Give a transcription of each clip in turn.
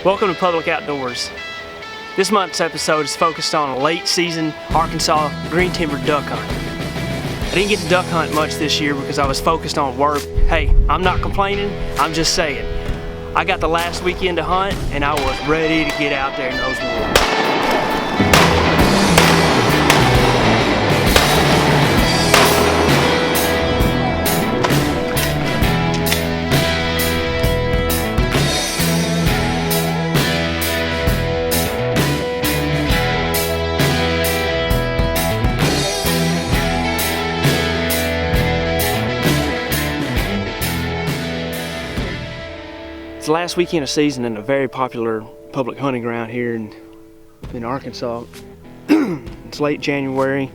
Welcome to Public Outdoors. This month's episode is focused on a late season Arkansas green timber duck hunt. I didn't get to duck hunt much this year because I was focused on work. Hey, I'm not complaining, I'm just saying. I got the last weekend to hunt and I was ready to get out there in those woods. It's the last weekend of season in a very popular public hunting ground here in Arkansas. It's late January.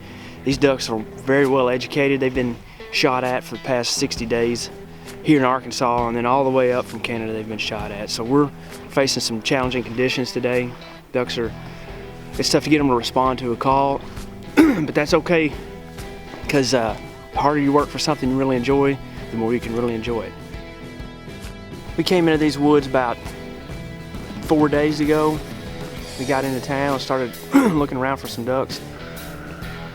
These ducks are very well educated. They've been shot at for the past 60 days here in Arkansas, and then all the way up from Canada they've been shot at. So we're facing some challenging conditions today. It's tough to get them to respond to a call, but that's okay, because the harder you work for something you really enjoy, the more you can really enjoy it. We came into these woods about 4 days ago. We got into town and started looking around for some ducks.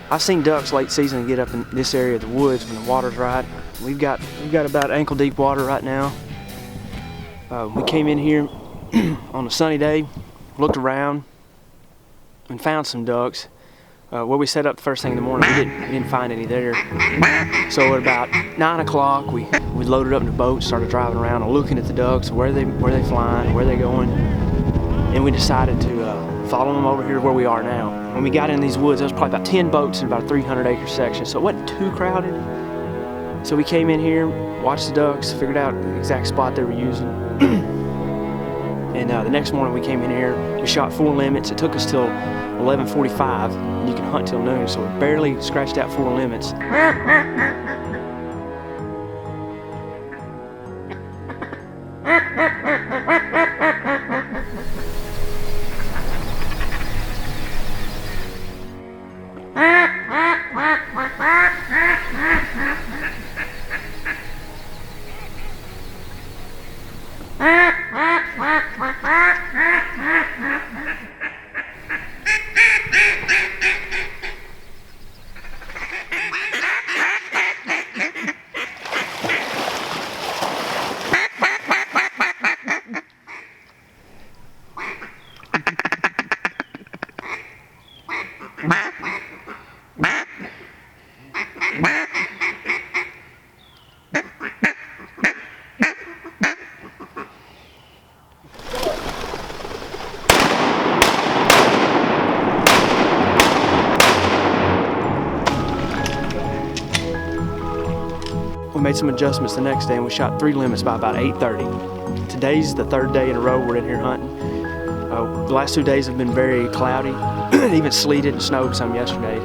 I've seen ducks late season get up in this area of the woods when the water's right. We've got about ankle deep water right now. We came in here on a sunny day, looked around, and found some ducks. Where we set up the first thing in the morning, we didn't find any there. So at about 9 o'clock, we loaded up in the boat, started driving around and looking at the ducks, where they flying, where they going, and we decided to follow them over here where we are now. When we got in these woods, there was probably about 10 boats in about a 300-acre section, so it wasn't too crowded. So we came in here, watched the ducks, figured out the exact spot they were using. And the next morning we came in here, we shot 4 limits. It took us till 11:45, and you can hunt till noon, so we barely scratched out 4 limits. We made some adjustments the next day and we shot 3 limits by about 8:30. Today's the 3rd day in a row we're in here hunting. The last 2 days have been very cloudy. It even sleeted and snowed some yesterday.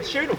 Shoot him.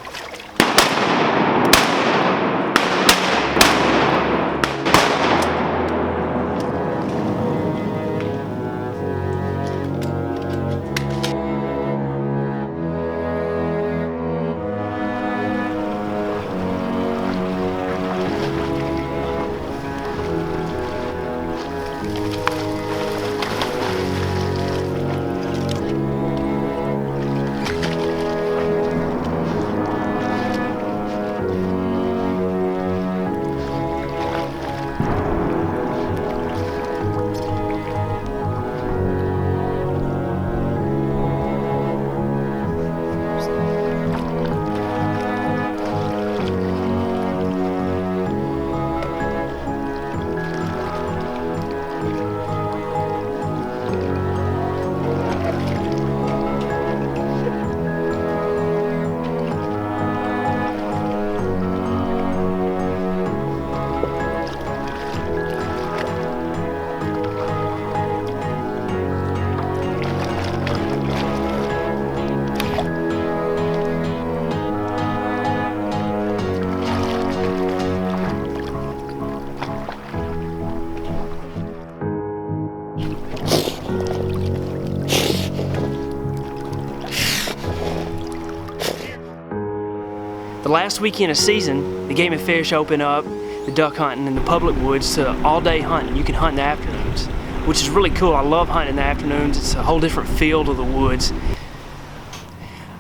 The last weekend of season, the Game and Fish open up the duck hunting in the public woods to all-day hunting. You can hunt in the afternoons, which is really cool. I love hunting in the afternoons. It's a whole different feel to the woods.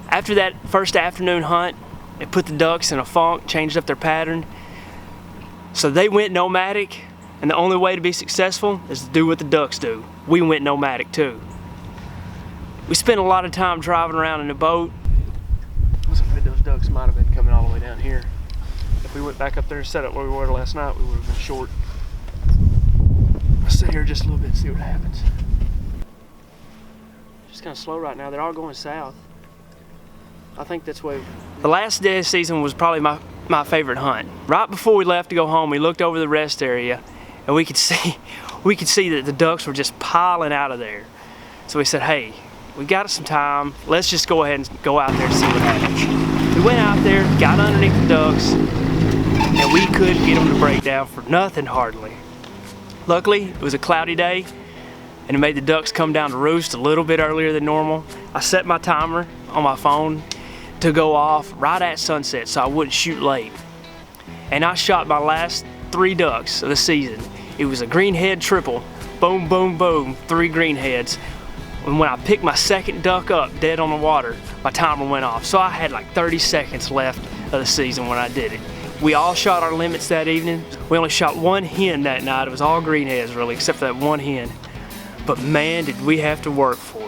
After that first afternoon hunt, they put the ducks in a funk, changed up their pattern. So they went nomadic, and the only way to be successful is to do what the ducks do. We went nomadic too. We spent a lot of time driving around in the boat. I was afraid those ducks might have been coming all the way down here. If we went back up there and set up where we were last night, we would have been short. I'll sit here just a little bit and see what happens. Just kind of slow right now. They're all going south. I think that's where. The last day of the season was probably my favorite hunt. Right before we left to go home, we looked over the rest area, and we could see that the ducks were just piling out of there. So we said, hey, we got some time. Let's just go ahead and go out there and see what happens. We went out there, got underneath the ducks, and we couldn't get them to break down for nothing hardly. Luckily, it was a cloudy day, and it made the ducks come down to roost a little bit earlier than normal. I set my timer on my phone to go off right at sunset so I wouldn't shoot late. And I shot my last 3 ducks of the season. It was a greenhead triple, boom, boom, boom, 3 greenheads. And when I picked my second duck up dead on the water, my timer went off. So I had like 30 seconds left of the season when I did it. We all shot our limits that evening. We only shot 1 hen that night. It was all greenheads really, except for that 1 hen. But man, did we have to work for it.